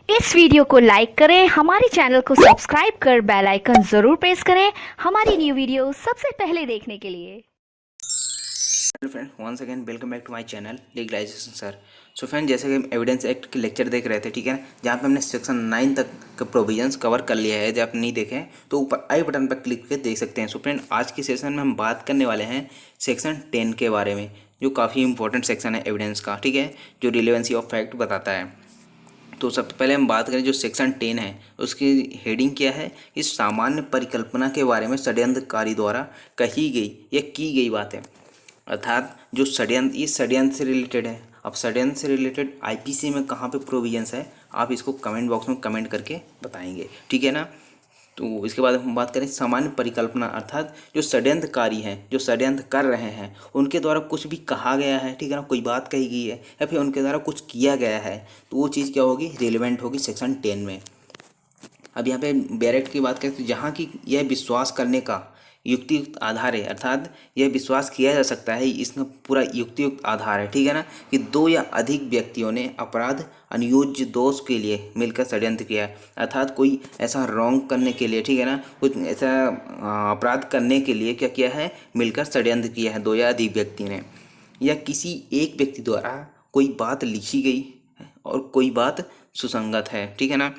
इस वीडियो को लाइक करें, हमारे चैनल को सब्सक्राइब कर बेल आइकन जरूर प्रेस करें हमारी न्यू वीडियो सबसे पहले देखने के लिए। Hello friend, once again welcome back to my channel legalisation sir. So friend, जैसे कि हम एविडेंस एक्ट के लेक्चर देख रहे थे, ठीक है ना, जहाँ पे हमने सेक्शन 9 तक का प्रोविजंस कवर कर लिया है। यदि आप नहीं देखें तो ऊपर आई बटन पर क्लिक करके देख सकते हैं। सो फ्रेंड, आज के सेशन में हम बात करने वाले हैं सेक्शन 10 के बारे में, जो काफ़ी इंपॉर्टेंट सेक्शन है एविडेंस का, ठीक है, जो रिलेवेंसी ऑफ फैक्ट बताता है। तो सबसे पहले हम बात करें जो सेक्शन 10 है, उसकी हेडिंग क्या है। इस सामान्य परिकल्पना के बारे में षड्यंत्रकारी द्वारा कही गई या की गई बात है। अर्थात जो षड्यंत्र, ये षड्यंत्र से रिलेटेड है। अब षड्यंत्र से रिलेटेड आईपीसी में कहाँ पे प्रोविजंस है, आप इसको कमेंट बॉक्स में कमेंट करके बताएंगे, ठीक है ना। तो इसके बाद हम बात करें सामान्य परिकल्पना, अर्थात जो षड्यंत्रकारी हैं, जो षड्यंत्र कर रहे हैं, उनके द्वारा कुछ भी कहा गया है, ठीक है ना, कोई बात कही गई है या फिर उनके द्वारा कुछ किया गया है, तो वो चीज़ क्या होगी, रिलेवेंट होगी सेक्शन 10 में। अब यहाँ पे बैरेट की बात करें तो जहाँ की यह विश्वास करने का युक्तियुक्त आधार है, अर्थात यह विश्वास किया जा सकता है, इसमें पूरा युक्तियुक्त आधार है, ठीक है ना, कि दो या अधिक व्यक्तियों ने अपराध अनुयोज्य दोष के लिए मिलकर षड्यंत्र किया है। अर्थात कोई ऐसा रॉन्ग करने के लिए, ठीक है ना, कुछ ऐसा अपराध करने के लिए क्या किया है, मिलकर षड्यंत्र किया है दो या अधिक व्यक्ति ने, या किसी एक व्यक्ति द्वारा कोई बात लिखी गई और कोई बात सुसंगत है, ठीक है ना।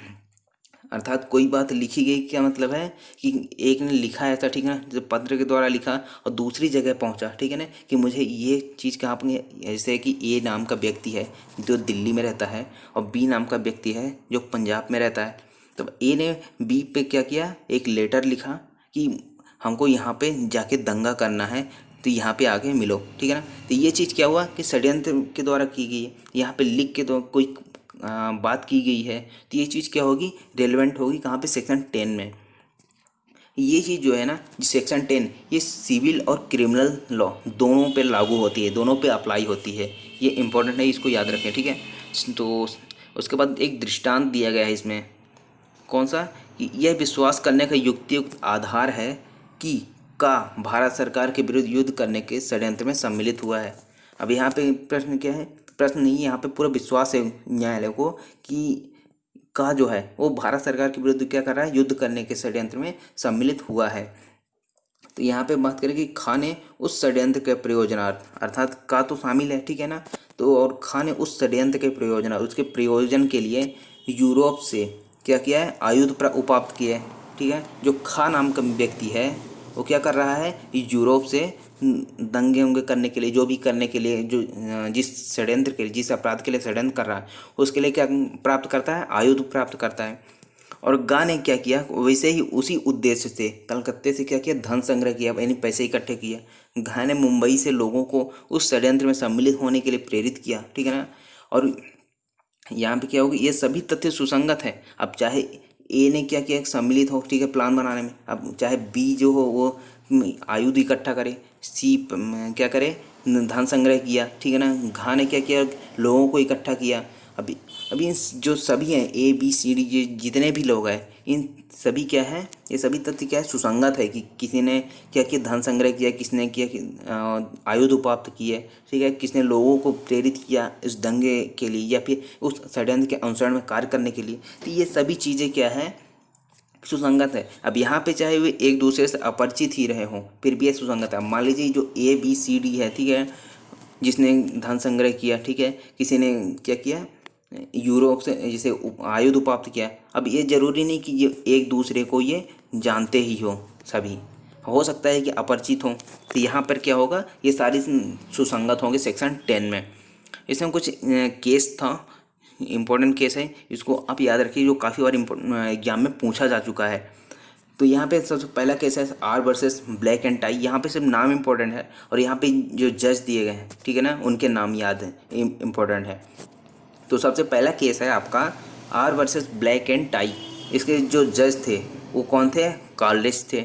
अर्थात कोई बात लिखी गई, क्या मतलब है कि एक ने लिखा ऐसा, ठीक है ना, जो पत्र के द्वारा लिखा और दूसरी जगह पहुंचा, ठीक है ना, कि मुझे ये चीज़ कहाँ पर, जैसे कि ए नाम का व्यक्ति है जो दिल्ली में रहता है और बी नाम का व्यक्ति है जो पंजाब में रहता है। तो ए ने बी पे क्या किया, एक लेटर लिखा कि हमको यहाँ पे जाके दंगा करना है, तो यहाँ पे आके मिलो, ठीक है ना। तो ये चीज़ क्या हुआ कि षड्यंत्र के द्वारा की गई है। यहाँ पे लिख के तो कोई बात की गई है, तो ये चीज़ क्या होगी, रेलेवेंट होगी कहाँ पे, सेक्शन 10 में। ये चीज़ जो है ना, सेक्शन 10 ये सिविल और क्रिमिनल लॉ दोनों पे लागू होती है, दोनों पे अप्लाई होती है। ये इंपॉर्टेंट है, इसको याद रखें, ठीक है। तो उसके बाद एक दृष्टांत दिया गया है इसमें, कौन सा, कि यह विश्वास करने का युक्तियुक्त आधार है कि का भारत सरकार के विरुद्ध युद्ध करने के षड्यंत्र में सम्मिलित हुआ है। अब यहाँ पे प्रश्न क्या है, प्रश्न नहीं, यहाँ पे पूरा विश्वास है न्यायालय को कि का जो है वो भारत सरकार के विरुद्ध क्या कर रहा है, युद्ध करने के षड्यंत्र में सम्मिलित हुआ है। तो यहाँ पे बात करें कि खा ने उस षड्यंत्र के प्रयोजनार्थ, अर्थात का तो शामिल है, ठीक है ना, तो और खा ने उस षड्यंत्र के प्रयोजना, उसके प्रयोजन के लिए यूरोप से क्या किया है, आयुध उपाप्त किए, ठीक है। जो खा नाम का व्यक्ति है वो क्या कर रहा है, यूरोप से दंगे उंगे करने के लिए, जो भी करने के लिए, जो जिस षड्यंत्र के लिए, जिस अपराध के लिए षड्यंत्र कर रहा है, उसके लिए क्या प्राप्त करता है, आयुध प्राप्त करता है। और गा ने क्या किया, वैसे ही उसी उद्देश्य से कलकत्ते से क्या किया, धन संग्रह किया, यानी पैसे इकट्ठे किया। घा ने मुंबई से लोगों को उस षड्यंत्र में सम्मिलित होने के लिए प्रेरित किया, ठीक है ना। और यहाँ पे क्या होगी, ये सभी तथ्य सुसंगत है। अब चाहे ए ने क्या किया, सम्मिलित हो, ठीक है, प्लान बनाने में, अब चाहे बी जो हो वो आयुध इकट्ठा करे, सी क्या करे, धन संग्रह किया, ठीक है ना, घा ने क्या किया, लोगों को इकट्ठा किया। अभी अभी इन जो सभी हैं ए बी सी डी, जितने भी लोग हैं, इन सभी क्या है, ये सभी तथ्य क्या है, सुसंगत है कि किसी ने क्या किया, धन संग्रह किया, किसने किया आयुध उपाप्त किए, ठीक है, किसने लोगों को प्रेरित किया इस दंगे के लिए या फिर उस षड्यंत्र के अनुसरण में कार्य करने के लिए। तो ये सभी चीज़ें क्या है, सुसंगत है। अब यहाँ पे चाहे वे एक दूसरे से अपरिचित ही रहे हों, फिर भी ये सुसंगत है। मान लीजिए जो ए बी सी डी है, ठीक है, जिसने धन संग्रह किया, ठीक है, किसी ने क्या किया, यूरोप से जैसे आयुध प्राप्त किया। अब ये जरूरी नहीं कि ये एक दूसरे को ये जानते ही हो, सभी हो सकता है कि अपरिचित हों। तो यहाँ पर क्या होगा, ये सारी सुसंगत होंगे सेक्शन 10 में। इसमें कुछ केस था, इम्पोर्टेंट केस है, इसको आप याद रखिए, जो काफ़ी बार एग्जाम में पूछा जा चुका है। तो यहाँ पे सबसे पहला केस है R versus black and tie. यहाँ पे सिर्फ नाम इम्पोर्टेंट है और यहाँ पे जो जज दिए गए हैं, ठीक है ना, उनके नाम याद है, इम्पोर्टेंट है। तो सबसे पहला केस है आपका R versus black and tie. इसके जो जज थे वो कौन थे, कॉलेज थे।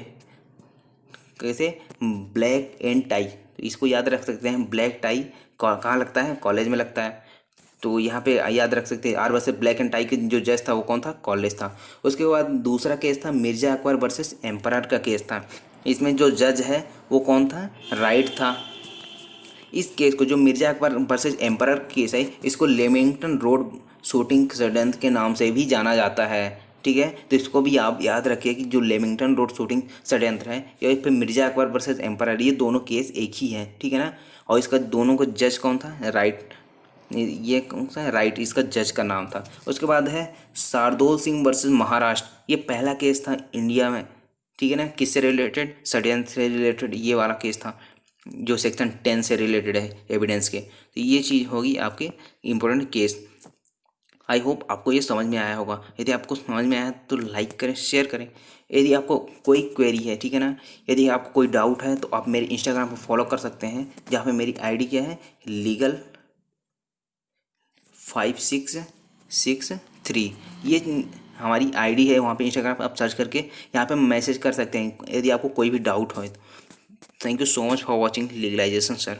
कैसे, ब्लैक एंड टाई, तो इसको याद रख सकते हैं, ब्लैक टाई कहाँ लगता है, कॉलेज में लगता है। तो यहाँ पे याद रख सकते हैं R versus black and tie के जो जज था वो कौन था, कॉलेज था। उसके बाद दूसरा केस था मिर्जा अकबर वर्सेस एम्परर का केस था। इसमें जो जज है वो कौन था, राइट था। इस केस को, जो Mirza Akbar versus emperor case है, इसको लेमिंगटन रोड शूटिंग षड्यंत्र के नाम से भी जाना जाता है, ठीक है। तो इसको भी आप याद रखिए कि जो लेमिंगटन रोड शूटिंग षड्यंत्र है या फिर मिर्जा अकबर वर्सेस एम्परर, ये दोनों केस एक ही है, ठीक है ना। और इसका दोनों को जज कौन था, राइट, ये कौन सा है, राइट, इसका जज का नाम था। उसके बाद है शार्दुल सिंह वर्सेस महाराष्ट्र, ये पहला केस था इंडिया में, ठीक है ना। किससे रिलेटेड, षड्यंत्र से रिलेटेड ये वाला केस था जो सेक्शन 10 से रिलेटेड है एविडेंस के। तो ये चीज़ होगी आपके इम्पोर्टेंट केस। आई होप आपको ये समझ में आया होगा। यदि आपको समझ में आया तो लाइक करें, शेयर करें। यदि आपको कोई क्वेरी है, ठीक है ना, यदि आपको कोई डाउट है तो आप मेरे इंस्टाग्राम पर फॉलो कर सकते हैं, जहाँ पे मेरी आईडी क्या है, लीगल 5663, ये हमारी आईडी है। वहाँ पे इंस्टाग्राम पर आप सर्च करके यहाँ पे मैसेज कर सकते हैं यदि आपको कोई भी डाउट हो तो। Thank you so much for watching legalisation sir.